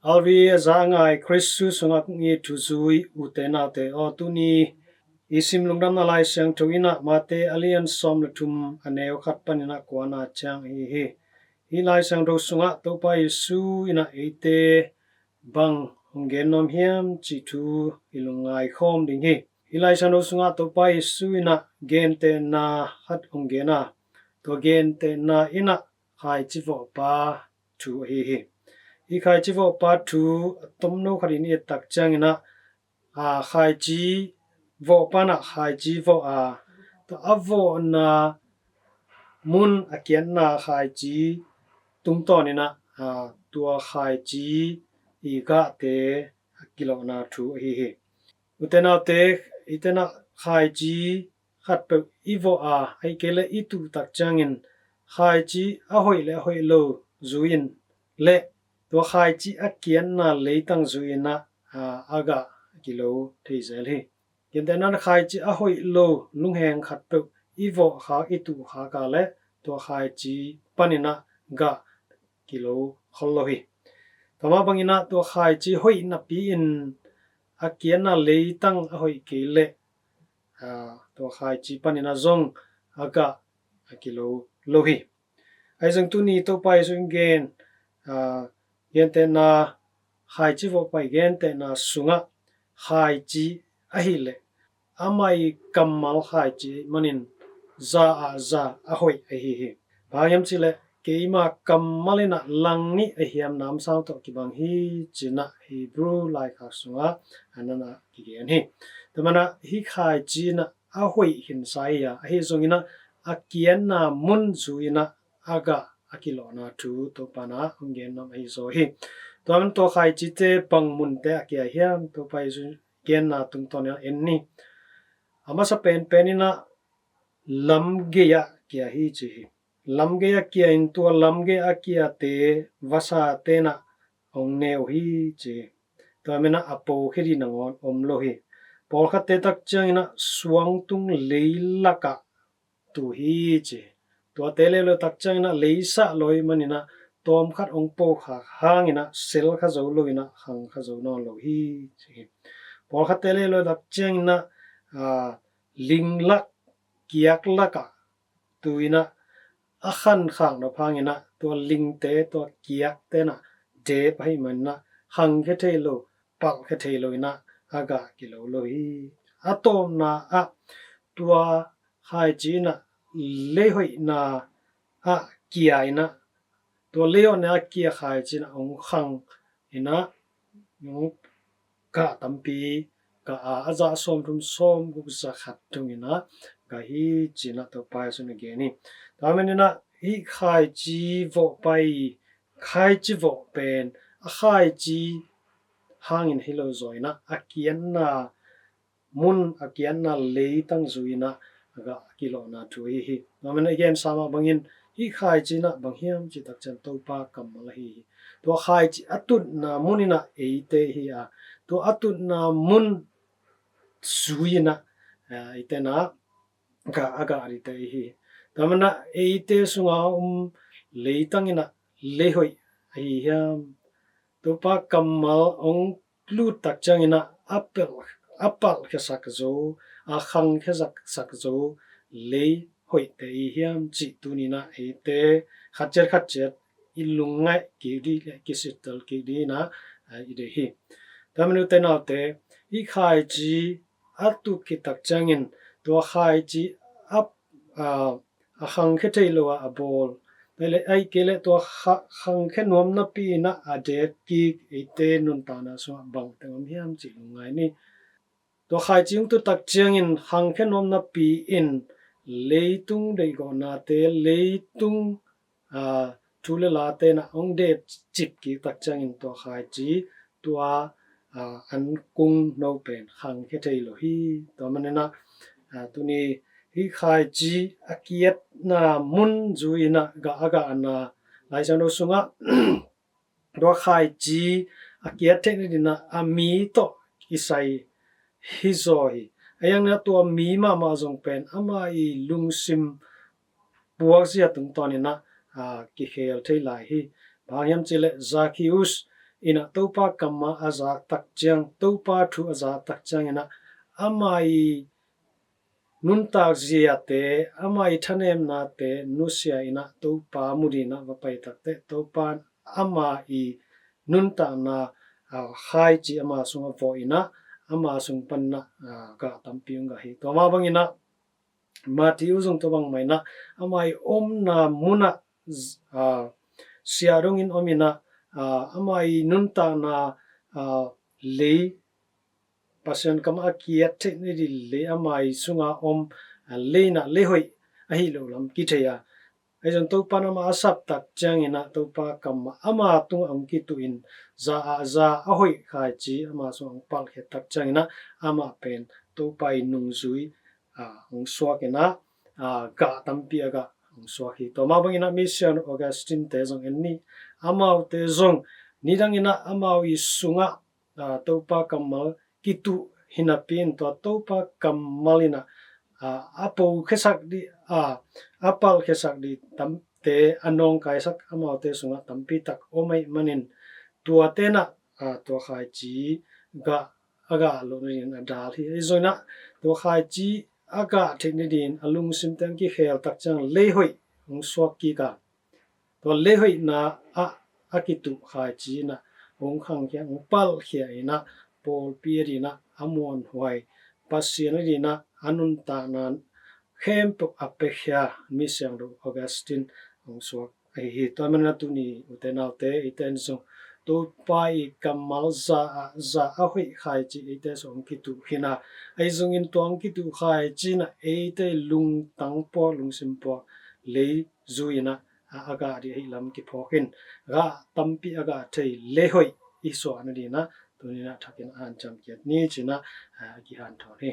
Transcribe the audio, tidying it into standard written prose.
alvi zangai Christu sungak ngi tuzui utena te o tuni isim lungdam na lai siang tuina mate alian som lutum aneo khat panina kwana chang hi lai siang ro sunga topa Yesu ina ete bang honggenom hiam chi thu ilungai khom ding hi lai siang ro sunga topa Yesu ina gente na hat honggena to gente na ina khai chi vo pa thu hi khai chi vo pa thu tom no kharin e tak chang ina khai chi vo pa na khai chi vo to avo na mun akian na khai chi tung to ni na tua khai chi i ga te kilo na thu utena te itena khai chi khat pe ivo ai kele itu tak changin khai chi a hoi lo zuin le tua khai chi akian na leitang zuina aga kilo theisel kentena khai chi a hoi lo lungheng khat pe ivo kha itu kha ka le tua khai chi panina ga kilo khollo tama bangina tua khai chi hoi na pi in akian na leitang a hoi kele tua khai chi panina zong aga kilo lohi ai zong tu ni to pai zong gen gente na khai chi vo pai gente na sunga khai chi a hi le amai kamal khai chi manin za a hoi a hi bayam chi le keima kamalina langni a hiam nam sang to ki bang hi china Hebrew lai kha sunga anana ki gen tamana hi khai chi na a hoi hin sai ya a hi zongina akian na mun zuina aga akilo na thu to pana ungen nam ai zo Tuan to khai chi te pang mun te akia hiam to pai zu gen na tung ton ya enni ama sa penina lam ge ya kia hi chi lam ge ya kia in to lam ge akia te vasa te na ong neo hi chi to mena apo khiri na ngon om lo por kha te tak chang ina suang tung leilaka tu hi chi to te le lo tak chang ina leisa loi manina tom khat ong po kha hangina sel kha zo lo ina hang kha zo no lo hi chi por kha tele lo dak cheng na lingla kiak laka tuina akhan khang no phangina to ling te to kiak te na de pai man na hang khe the lo pal khe the lo ina aga kilo lo hi atom na tua hai chi na le hoi na kia ina to leo na kia khai chin ong khang ina ngong ka tampi ka aza som gu sa khat tung ina ka hi china to pai sun ge ni tamenina hi khai chi vo pai khai chi vo pen a khai chi hangin hilo zoina akian na mun akian na leitang zuina aga kilo na thu hi tamena again sama bangin hi khai chi na banghiam chi tak chan to pa kamal hi to khai chi atut na munina eite hi to atut na mun suina itena ka aga ri te hi tamana eite sunga leitangina lehoi hi hiam to pa kamal ong lu tak changina apal khe sak zo a khang khe sak zo le hoi te hiam chi tunina ete khatcher ilungai ki di ki sital ki di na ide hi tamanu te na te i khai chi atu ki tak changin to khai chi ap a khang khe thei lo a bol le ai kele to khang khe nom na pi na a de ki ete nun ta na so bang te om hiam chi lungai ni to khai chi tu tak changin khang khe nom na pi in leitung dei go na te leitung thule la te na ong de chip ki tak changin to khai chi tua an kung no pen khang khe thei lo hi to manena tuni hi khai chi akiat na mun zuina ga aga ana lai sang do sunga do khai chi akiat te ni na ami to isai hi zo hi ayang na to mi ma zong pen ama I lungsim buak zia tung to ni na ki khel thei lai hi bhangyam chile Zacchaeus ina topa kamma aza takchang topa thu aza takchang ina amai nunta zia te amai thanem na te nusia ina topa mudina vapai takte topa ama I nunta na khai chi ama sunga vo ina ama sung panna ka tampiung ga hi to ma bangina mati uzung to bang maina amai om na muna siarungin omina amai nunta na le passion kam akiat the ni le amai sunga om le na le hoi ahi lo lam ki theya aijon to panama asap tak changina to pa kam ama tu ang ki tu in za a hoi khai chi ama so ang pal he tak changina ama pen to pai nung zui ong swakena ka tampi aga ong swaki to ma bangina mission Augustine te jong enni amau te jong nidangina amau I sunga to pa kamal kitu hinapin to pa kamalina apo khesak di apal khesak di tam te anong kai sak amau te sunga tampi tak omai manin tua te na to khai chi ga aga lo ni na dal hi zoina to khai chi aga theknidin alung sim tang ki khel tak chang le hoi ong swak ki ka to le hoi na akitu khai chi na ong khang kya ong pal khia ina pol pi ri na amon huai pasien ri na anun ta nan khem to apekhya mi siang do Augustine ong swak ai hi to man na tu ni utenaw te iten so to pai kamal za a hui khai chi ite so ong ki tu hina ai zung in tong ki tu khai chi na ite lung tang po lung sim po le zuina aga ri hi lam ki phokin ga tampi aga thei le hoi iso anadi na tunina thakin an cham kiat ni china gi han thon he